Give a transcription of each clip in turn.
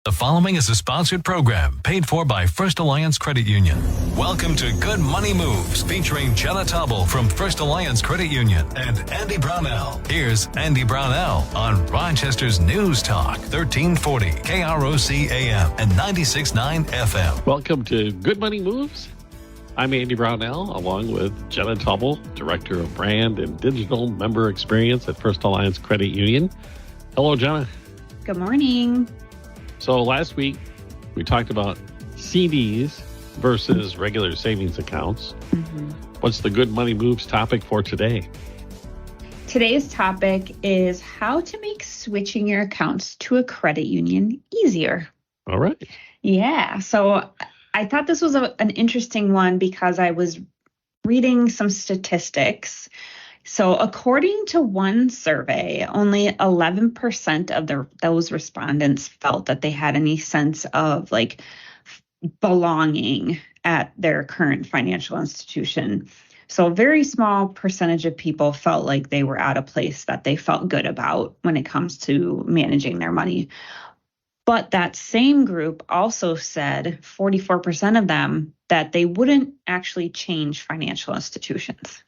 The following is a sponsored program paid for by First Alliance Credit Union. Welcome to Good Money Moves, featuring Jenna Taubel from First Alliance Credit Union and Andy Brownell. Here's Andy Brownell on Rochester's News Talk, 1340 KROC AM and 96.9 FM. Welcome to Good Money Moves. I'm Andy Brownell, along with Jenna Taubel, Director of Brand and Digital Member Experience at First Alliance Credit Union. Hello, Jenna. Good morning. So last week, we talked about CDs versus regular savings accounts. What's the Good Money Moves topic for today? Today's topic is how to make switching your accounts to a credit union easier. All right. Yeah, so I thought this was an interesting one because I was reading some statistics. So according to one survey, only 11% of those respondents felt that they had any sense of belonging at their current financial institution. So a very small percentage of people felt like they were at a place that they felt good about when it comes to managing their money. But that same group also said, 44% of them, that they wouldn't actually change financial institutions.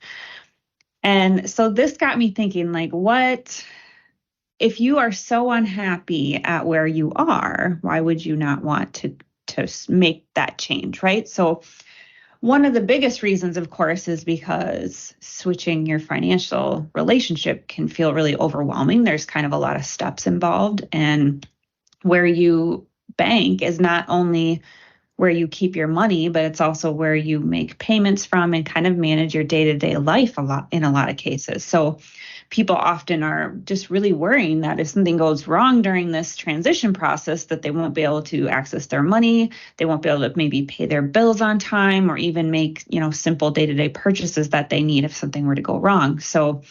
And so this got me thinking, what if you are so unhappy at where you are, why would you not want to make that change, right? So one of the biggest reasons, of course, is because switching your financial relationship can feel really overwhelming. There's kind of a lot of steps involved, and where you bank is not only where you keep your money, but it's also where you make payments from and kind of manage your day-to-day life in a lot of cases. So people often are just really worrying that if something goes wrong during this transition process, that they won't be able to access their money, they won't be able to maybe pay their bills on time, or even make, simple day-to-day purchases that they need if something were to go wrong. So,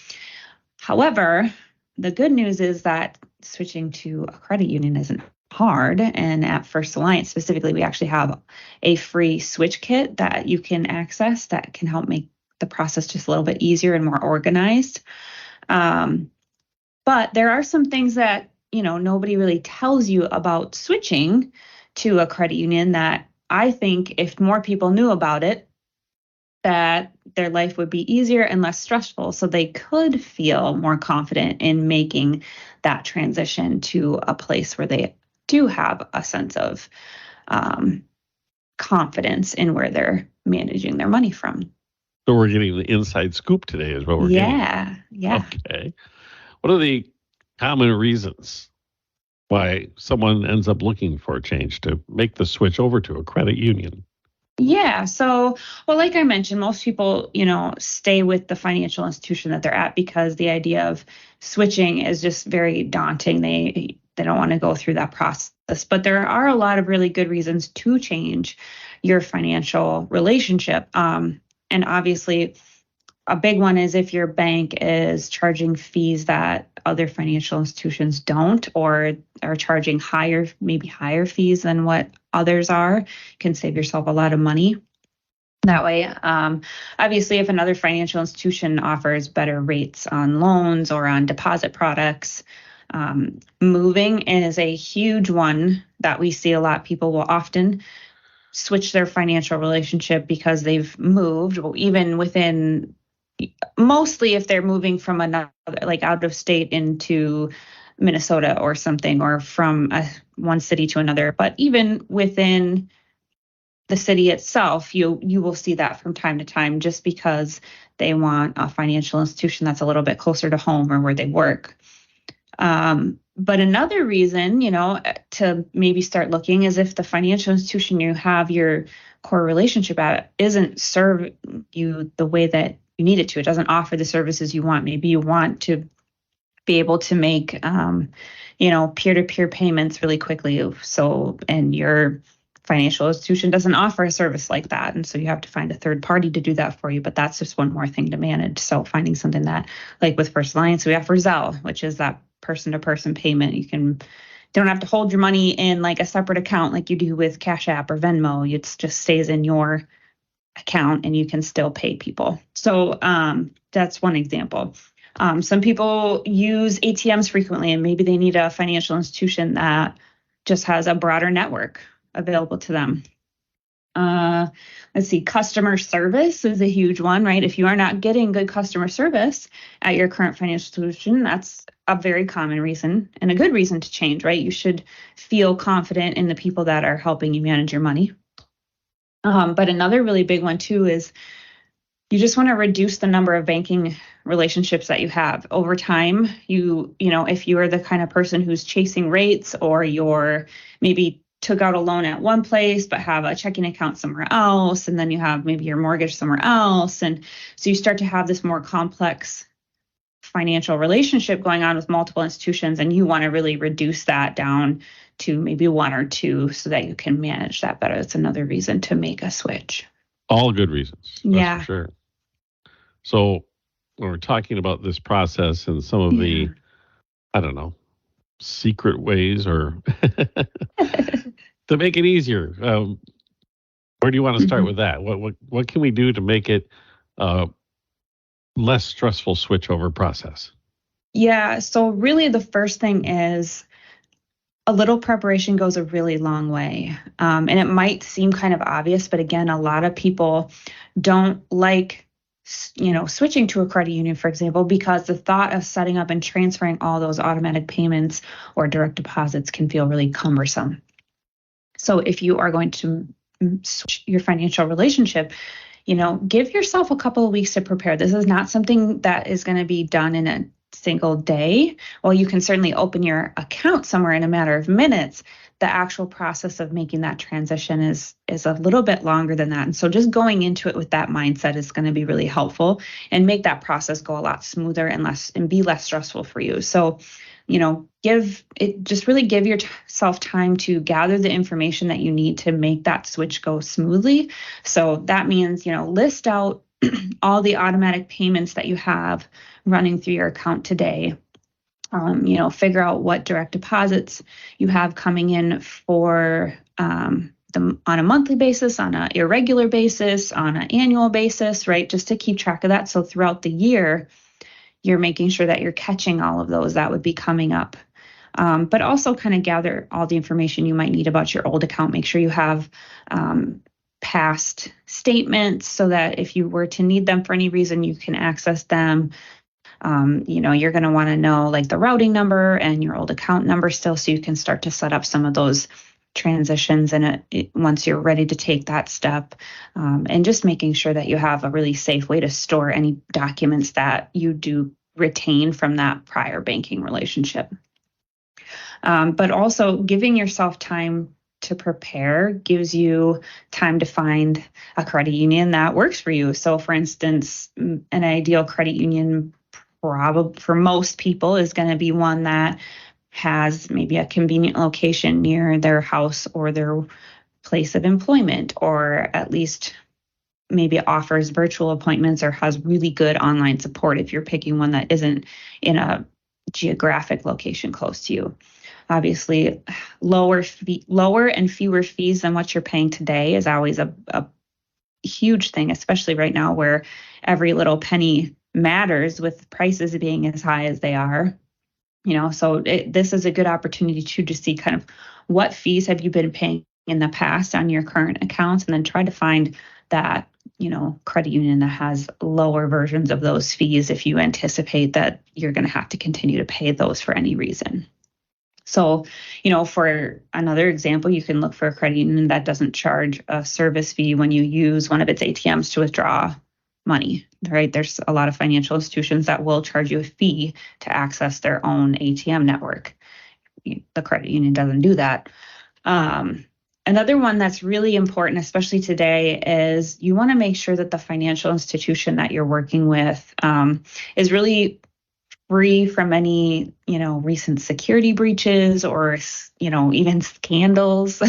however, the good news is that switching to a credit union isn't hard. And at First Alliance specifically, we actually have a free switch kit that you can access that can help make the process just a little bit easier and more organized. But there are some things that, nobody really tells you about switching to a credit union that I think if more people knew about it, that their life would be easier and less stressful, so they could feel more confident in making that transition to a place where they do have a sense of confidence in where they're managing their money from. So we're getting the inside scoop today is what we're getting. Yeah. Okay. What are the common reasons why someone ends up looking for a change to make the switch over to a credit union? Yeah. So, like I mentioned, most people, stay with the financial institution that they're at because the idea of switching is just very daunting. They don't want to go through that process. But there are a lot of really good reasons to change your financial relationship. And obviously, a big one is if your bank is charging fees that other financial institutions don't, or are charging maybe higher fees than what others are, you can save yourself a lot of money that way. Obviously, if another financial institution offers better rates on loans or on deposit products, moving is a huge one that we see a lot. People will often switch their financial relationship because they've moved, even mostly if they're moving from another, out of state into Minnesota or something, or from one city to another. But even within the city itself, you will see that from time to time, just because they want a financial institution that's a little bit closer to home or where they work. But another reason, to maybe start looking is if the financial institution you have your core relationship at isn't serving you the way that you need it to. It doesn't offer the services you want. Maybe you want to be able to make, peer-to-peer payments really quickly. And your financial institution doesn't offer a service like that. And so you have to find a third party to do that for you. But that's just one more thing to manage. So finding something that, like with First Alliance, we offer Zelle, which is that person-to-person payment. You don't have to hold your money in a separate account like you do with Cash App or Venmo. It just stays in your account and you can still pay people. So that's one example. Some people use ATMs frequently, and maybe they need a financial institution that just has a broader network available to them. Let's see, customer service is a huge one, right? If you are not getting good customer service at your current financial institution, that's a very common reason and a good reason to change, right? You should feel confident in the people that are helping you manage your money. But another really big one too is you just want to reduce the number of banking relationships that you have over time. You know, if you are the kind of person who's chasing rates, or you're maybe took out a loan at one place but have a checking account somewhere else, and then you have maybe your mortgage somewhere else, and so you start to have this more complex financial relationship going on with multiple institutions, and you want to really reduce that down to maybe one or two so that you can manage that better. That's another reason to make a switch. All good reasons. Yeah. For sure. So when we're talking about this process and some of the, I don't know, secret ways or to make it easier, where do you want to start with that? What can we do to make it less stressful switchover process? Yeah. So really the first thing is a little preparation goes a really long way. And it might seem kind of obvious, but again, a lot of people don't like, switching to a credit union, for example, because the thought of setting up and transferring all those automatic payments or direct deposits can feel really cumbersome. So if you are going to switch your financial relationship, give yourself a couple of weeks to prepare. This is not something that is going to be done in a single day. Well, you can certainly open your account somewhere in a matter of minutes. The actual process of making that transition is a little bit longer than that. And so just going into it with that mindset is going to be really helpful and make that process go a lot smoother and be less stressful for you. So, give yourself time to gather the information that you need to make that switch go smoothly. So that means, list out all the automatic payments that you have running through your account today. Figure out what direct deposits you have coming in for them on a monthly basis, on an irregular basis, on an annual basis, right? Just to keep track of that. So throughout the year, you're making sure that you're catching all of those that would be coming up. But also kind of gather all the information you might need about your old account. Make sure you have past statements so that if you were to need them for any reason, you can access them. You're going to want to know like the routing number and your old account number still, so you can start to set up some of those transitions and once you're ready to take that step, and just making sure that you have a really safe way to store any documents that you do retain from that prior banking relationship. But also giving yourself time to prepare gives you time to find a credit union that works for you. So for instance, an ideal credit union probably for most people is going to be one that has maybe a convenient location near their house or their place of employment, or at least maybe offers virtual appointments or has really good online support if you're picking one that isn't in a geographic location close to you. Obviously, lower and fewer fees than what you're paying today is always a huge thing, especially right now where every little penny matters with prices being as high as they are. So this is a good opportunity to see kind of what fees have you been paying in the past on your current accounts, and then try to find that, credit union that has lower versions of those fees if you anticipate that you're going to have to continue to pay those for any reason. So, for another example, you can look for a credit union that doesn't charge a service fee when you use one of its ATMs to withdraw money, right? There's a lot of financial institutions that will charge you a fee to access their own ATM network. The credit union doesn't do that. Another one that's really important, especially today, is you want to make sure that the financial institution that you're working with is really free from any, recent security breaches or, even scandals.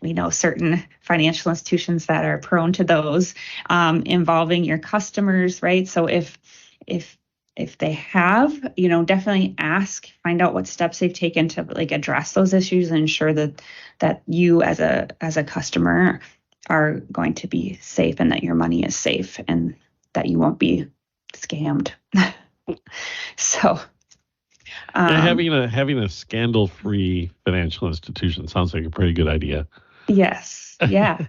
We know certain financial institutions that are prone to those involving your customers, right? So if they have, definitely find out what steps they've taken to address those issues and ensure that you as a customer are going to be safe and that your money is safe and that you won't be scammed. So Yeah, having a scandal-free financial institution sounds like a pretty good idea. Yes. Yeah.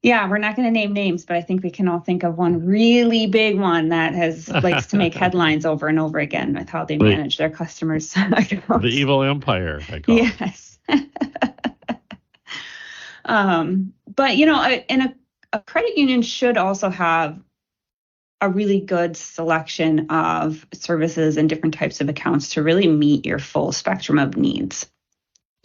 Yeah, we're not going to name names, but I think we can all think of one really big one that likes to make headlines over and over again with how they manage their customers' accounts. The evil empire, I call it. Yes. But a credit union should also have a really good selection of services and different types of accounts to really meet your full spectrum of needs.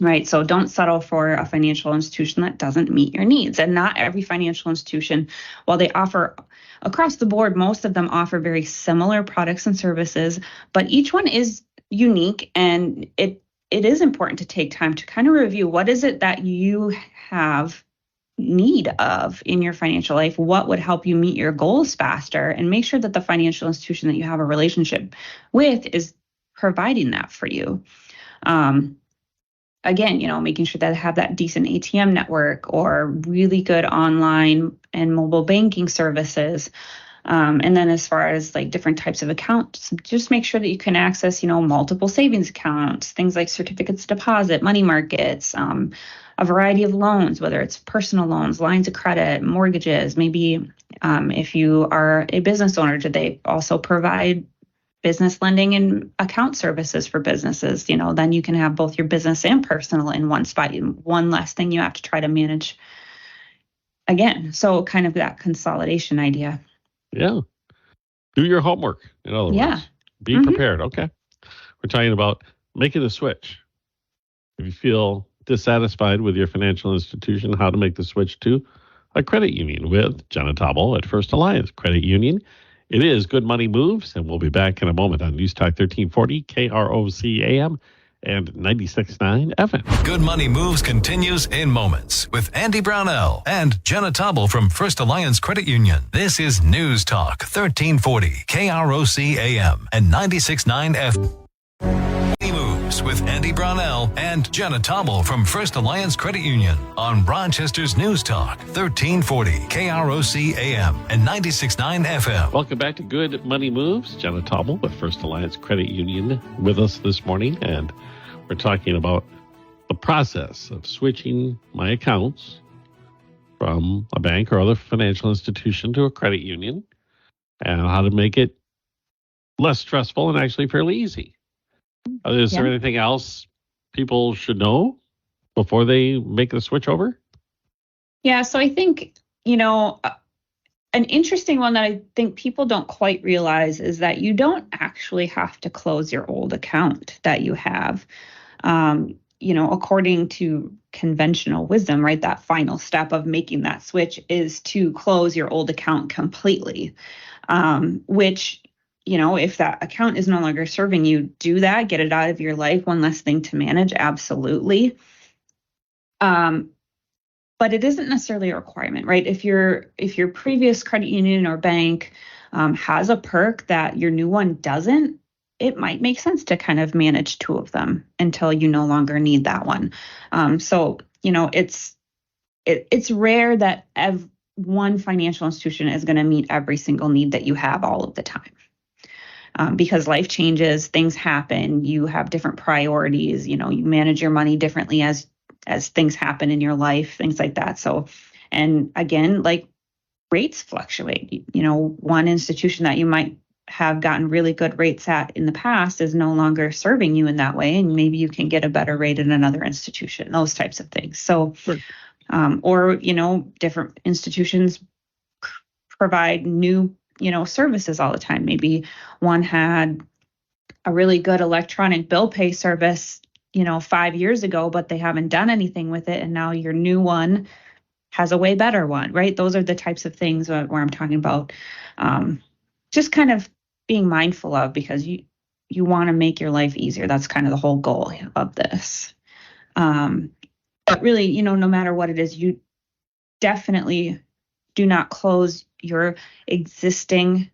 Right. So don't settle for a financial institution that doesn't meet your needs. And not every financial institution, while they offer across the board, most of them offer very similar products and services, but each one is unique. And it is important to take time to kind of review what is it that you have need of in your financial life, what would help you meet your goals faster, and make sure that the financial institution that you have a relationship with is providing that for you. Again, making sure that they have that decent ATM network or really good online and mobile banking services. And then as far as like different types of accounts, just make sure that you can access, multiple savings accounts, things like certificates of deposit, money markets, a variety of loans, whether it's personal loans, lines of credit, mortgages. Maybe if you are a business owner, do they also provide business lending and account services for businesses? Then you can have both your business and personal in one spot, one less thing you have to try to manage again. So kind of that consolidation idea. Yeah. Do your homework, in other words. Be prepared. Okay. We're talking about making the switch. If you feel dissatisfied with your financial institution, how to make the switch to a credit union with Jenna Taubel at First Alliance Credit Union. It is Good Money Moves, and we'll be back in a moment on News Talk 1340, KROC AM, and 96.9 FM. Good Money Moves continues in moments with Andy Brownell and Jenna Taubel from First Alliance Credit Union. This is News Talk 1340, KROC AM, and 96.9 FM. Moves with Andy Brownell and Jenna Taubel from First Alliance Credit Union on Rochester's News Talk 1340 KROC AM and 96.9 FM. Welcome back to Good Money Moves. Jenna Taubel with First Alliance Credit Union with us this morning, and we're talking about the process of switching my accounts from a bank or other financial institution to a credit union and how to make it less stressful and actually fairly easy. Is there anything else people should know before they make the switch over? Yeah, so I think, an interesting one that I think people don't quite realize is that you don't actually have to close your old account that you have. According to conventional wisdom, right, that final step of making that switch is to close your old account completely, which if that account is no longer serving you, do that, get it out of your life. One less thing to manage. Absolutely. But it isn't necessarily a requirement, right? If your previous credit union or bank has a perk that your new one doesn't, it might make sense to kind of manage two of them until you no longer need that one. So it's rare that one financial institution is going to meet every single need that you have all of the time. Because life changes, things happen, you have different priorities, you manage your money differently as things happen in your life, things like that. So, and again, like rates fluctuate. One institution that you might have gotten really good rates at in the past is no longer serving you in that way, and maybe you can get a better rate in another institution, those types of things. So, sure. Or different institutions provide new services all the time. Maybe one had a really good electronic bill pay service, 5 years ago, but they haven't done anything with it. And now your new one has a way better one, right? Those are the types of things where I'm talking about just kind of being mindful of, because you want to make your life easier. That's kind of the whole goal of this. But really, no matter what it is, you definitely do not close your existing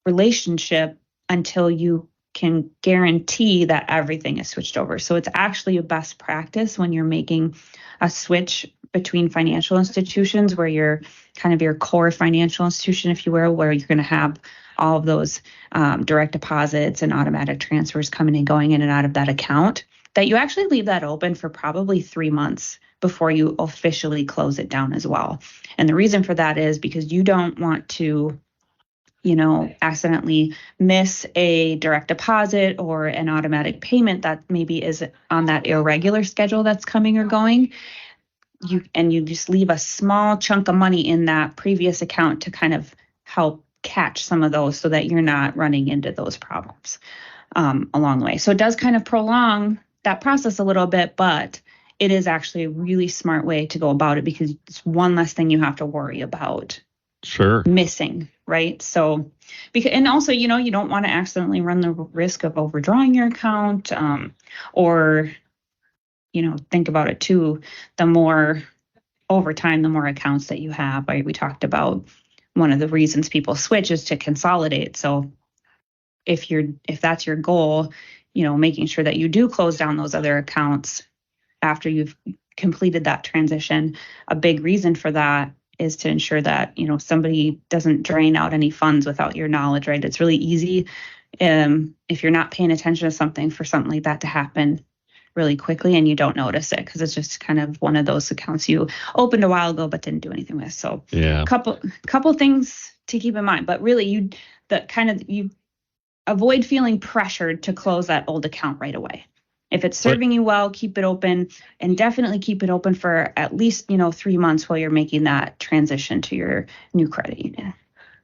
relationship until you can guarantee that everything is switched over. So it's actually a best practice when you're making a switch between financial institutions where you're kind of your core financial institution, if you will, where you're going to have all of those direct deposits and automatic transfers coming and going in and out of that account, that you actually leave that open for probably 3 months before you officially close it down as well. And the reason for that is because you don't want to, accidentally miss a direct deposit or an automatic payment that maybe is on that irregular schedule that's coming or going. You just leave a small chunk of money in that previous account to kind of help catch some of those so that you're not running into those problems along the way. So it does kind of prolong that process a little bit, but it is actually a really smart way to go about it because it's one less thing you have to worry about missing, right? So, and also, you don't want to accidentally run the risk of overdrawing your account, or, think about it too. The more over time, the more accounts that you have, right? We talked about one of the reasons people switch is to consolidate. So if that's your goal, making sure that you do close down those other accounts after you've completed that transition. A big reason for that is to ensure that, somebody doesn't drain out any funds without your knowledge, right? It's really easy if you're not paying attention to something for something like that to happen really quickly and you don't notice it because it's just kind of one of those accounts you opened a while ago but didn't do anything with. So yeah, couple things to keep in mind, but really you avoid feeling pressured to close that old account right away. If it's serving you well, keep it open, and definitely keep it open for at least, 3 months while you're making that transition to your new credit union.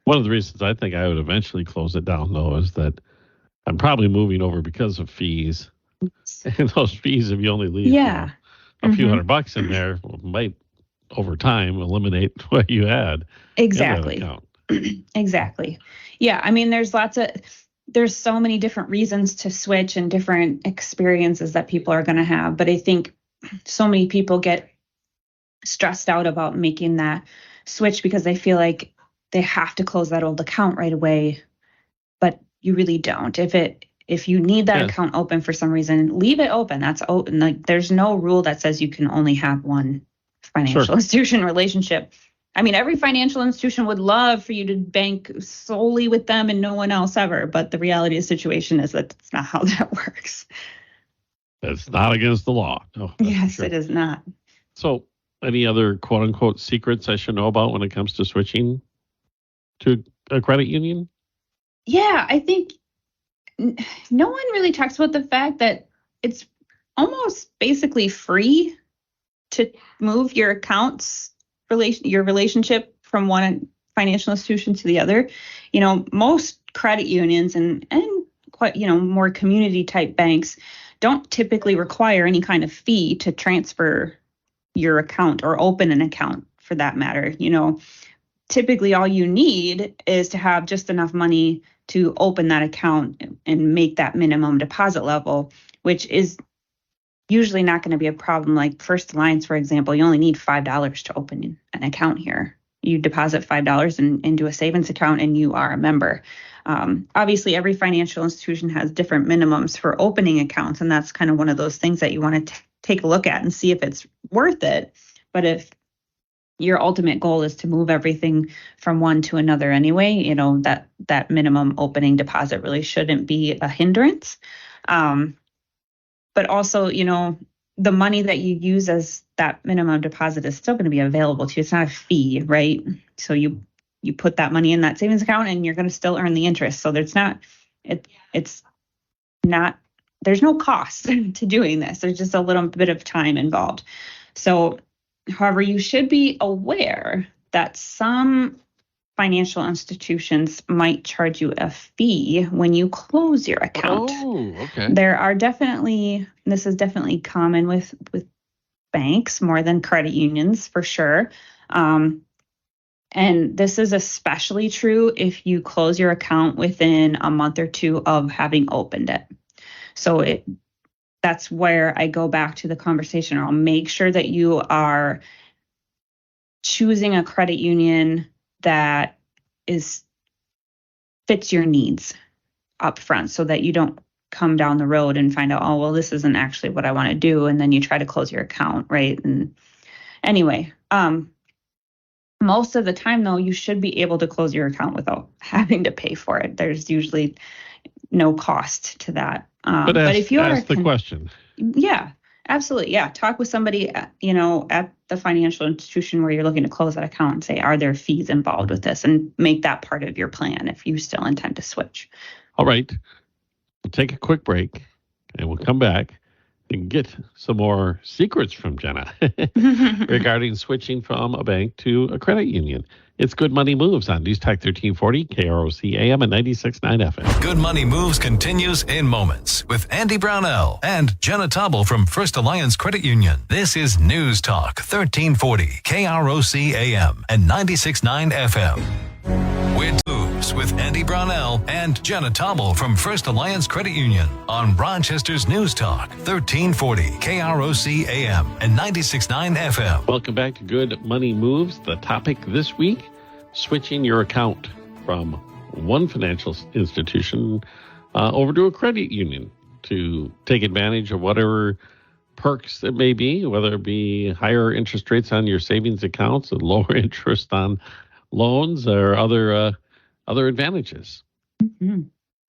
One of the reasons I think I would eventually close it down, though, is that I'm probably moving over because of fees. And those fees, if you only leave a few $100 in there, might over time eliminate what you had. Exactly. Exactly. Yeah. I mean, there's so many different reasons to switch and different experiences that people are going to have. But I think so many people get stressed out about making that switch because they feel like they have to close that old account right away. But you really don't. If you need that account open for some reason, leave it open. That's open. Like there's no rule that says you can only have one financial institution relationship. I mean, every financial institution would love for you to bank solely with them and no one else ever. But the reality of the situation is that it's not how that works. It's not against the law. No, yes, it is not. So any other quote unquote secrets I should know about when it comes to switching to a credit union? Yeah, I think no one really talks about the fact that it's almost basically free to move your accounts, your relationship from one financial institution to the other. Most credit unions and quite, more community type banks don't typically require any kind of fee to transfer your account or open an account for that matter. Typically all you need is to have just enough money to open that account and make that minimum deposit level, which is usually not going to be a problem. Like First Alliance, for example, you only need $5 to open an account here. You deposit $5 into a savings account and you are a member. Obviously, every financial institution has different minimums for opening accounts, and that's kind of one of those things that you want to take a look at and see if it's worth it. But if your ultimate goal is to move everything from one to another anyway, that minimum opening deposit really shouldn't be a hindrance. But also, the money that you use as that minimum deposit is still going to be available to you. It's not a fee, right? So you put that money in that savings account and you're going to still earn the interest. So there's no cost to doing this. There's just a little bit of time involved. So, however, you should be aware that some financial institutions might charge you a fee when you close your account. Oh, okay. This is definitely common with banks more than credit unions for sure. And this is especially true if you close your account within a month or two of having opened it. So that's where I go back to the conversation. I'll make sure that you are choosing a credit union that fits your needs up front so that you don't come down the road and find out, oh, well, this isn't actually what I want to do. And then you try to close your account, right? And anyway, Most of the time, though, you should be able to close your account without having to pay for it. There's usually no cost to that. But if you ask the question. Yeah, absolutely. Yeah. Talk with somebody, at the financial institution where you're looking to close that account and say, are there fees involved with this? And make that part of your plan if you still intend to switch. All right. We'll take a quick break and we'll come back and get some more secrets from Jenna regarding switching from a bank to a credit union. It's Good Money Moves on News Talk 1340, KROC AM and 96.9 FM. Good Money Moves continues in moments with Andy Brownell and Jenna Taubel from First Alliance Credit Union. This is News Talk 1340, KROC AM and 96.9 FM. With Moves with Andy Brownell and Jenna Taubel from First Alliance Credit Union on Rochester's News Talk 1340 KROC AM and 96.9 FM. Welcome back to Good Money Moves. The topic this week, switching your account from one financial institution over to a credit union to take advantage of whatever perks it may be, whether it be higher interest rates on your savings accounts and lower interest on loans or other advantages. Mm-hmm.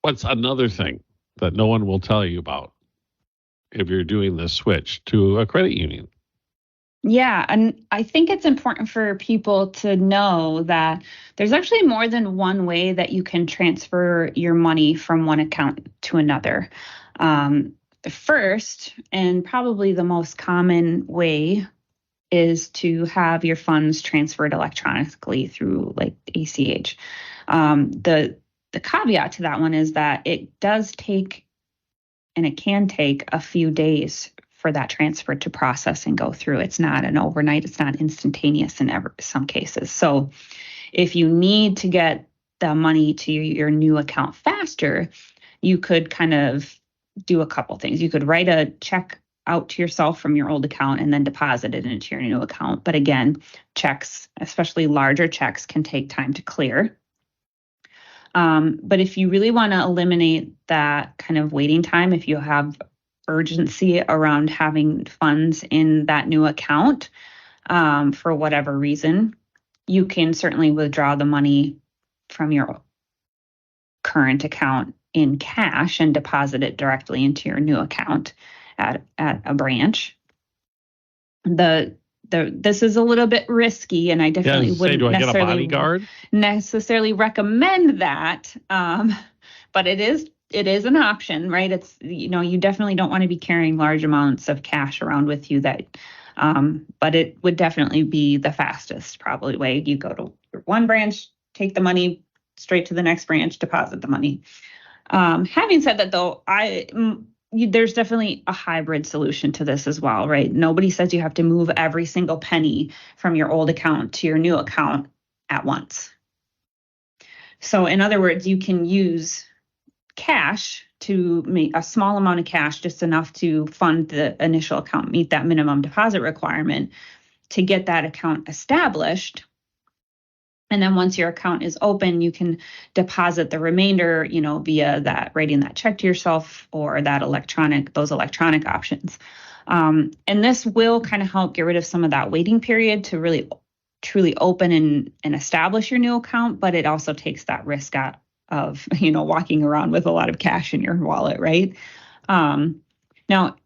What's another thing that no one will tell you about if you're doing this switch to a credit union? Yeah, and I think it's important for people to know that there's actually more than one way that you can transfer your money from one account to another. The first and probably the most common way is to have your funds transferred electronically through like ACH. The caveat to that one is that it does take, and it can take a few days for that transfer to process and go through. It's not an overnight, it's not instantaneous in some cases. So if you need to get the money to your new account faster, you could kind of do a couple things. You could write a check out to yourself from your old account and then deposit it into your new account. But again, checks, especially larger checks, can take time to clear. But if you really want to eliminate that kind of waiting time, if you have urgency around having funds in that new account for whatever reason, you can certainly withdraw the money from your current account in cash and deposit it directly into your new account at a branch. This is a little bit risky, and I definitely wouldn't necessarily recommend that. But it is an option, right? It's, you definitely don't want to be carrying large amounts of cash around with you. But it would definitely be the fastest probably way. You go to one branch, take the money straight to the next branch, deposit the money. Having said that, though, there's definitely a hybrid solution to this as well, right? Nobody says you have to move every single penny from your old account to your new account at once. So in other words, you can use cash to make a small amount of cash, just enough to fund the initial account, meet that minimum deposit requirement to get that account established. And then once your account is open, you can deposit the remainder, via that, writing that check to yourself or those electronic options. And this will kind of help get rid of some of that waiting period to really truly open and establish your new account. But it also takes that risk out of, walking around with a lot of cash in your wallet, right? Now,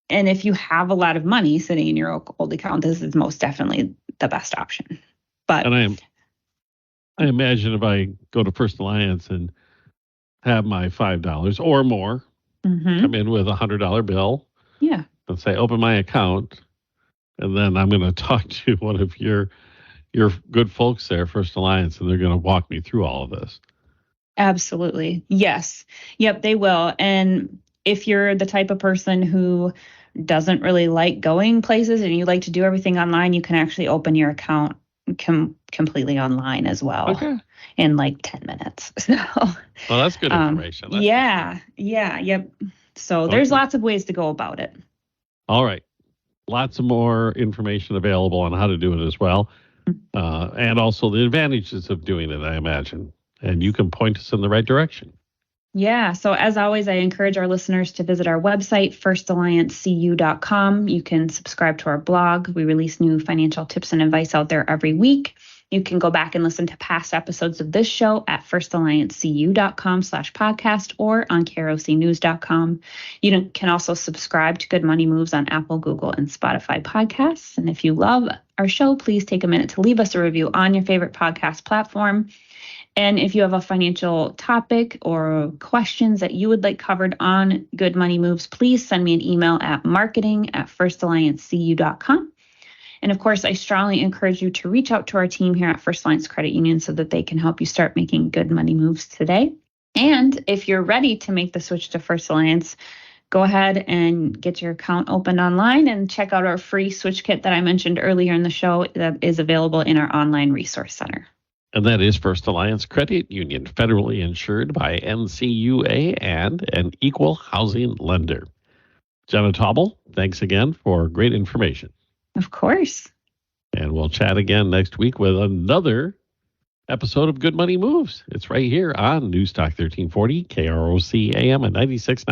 and if you have a lot of money sitting in your old account, this is most definitely the best option. But I imagine if I go to First Alliance and have my $5 or more come in with $100 bill, and say, open my account, and then I'm going to talk to one of your good folks there, First Alliance, and they're going to walk me through all of this. Absolutely. Yes. Yep, they will. And if you're the type of person who doesn't really like going places and you like to do everything online, you can actually open your account completely online as well in like 10 minutes. So, well, that's good information. Yep. So there's lots of ways to go about it. All right. Lots of more information available on how to do it as well. And also the advantages of doing it, I imagine. And you can point us in the right direction. Yeah. So as always, I encourage our listeners to visit our website, firstalliancecu.com. You can subscribe to our blog. We release new financial tips and advice out there every week. You can go back and listen to past episodes of this show at firstalliancecu.com/podcast or on krocnews.com. You can also subscribe to Good Money Moves on Apple, Google, and Spotify podcasts. And if you love our show, please take a minute to leave us a review on your favorite podcast platform. And if you have a financial topic or questions that you would like covered on Good Money Moves, please send me an email at marketing@firstalliancecu.com. And of course, I strongly encourage you to reach out to our team here at First Alliance Credit Union so that they can help you start making good money moves today. And if you're ready to make the switch to First Alliance, go ahead and get your account opened online and check out our free switch kit that I mentioned earlier in the show that is available in our online resource center. And that is First Alliance Credit Union, federally insured by NCUA and an equal housing lender. Jenna Taubel, thanks again for great information. Of course. And we'll chat again next week with another episode of Good Money Moves. It's right here on News Talk 1340, KROC AM at 96.9.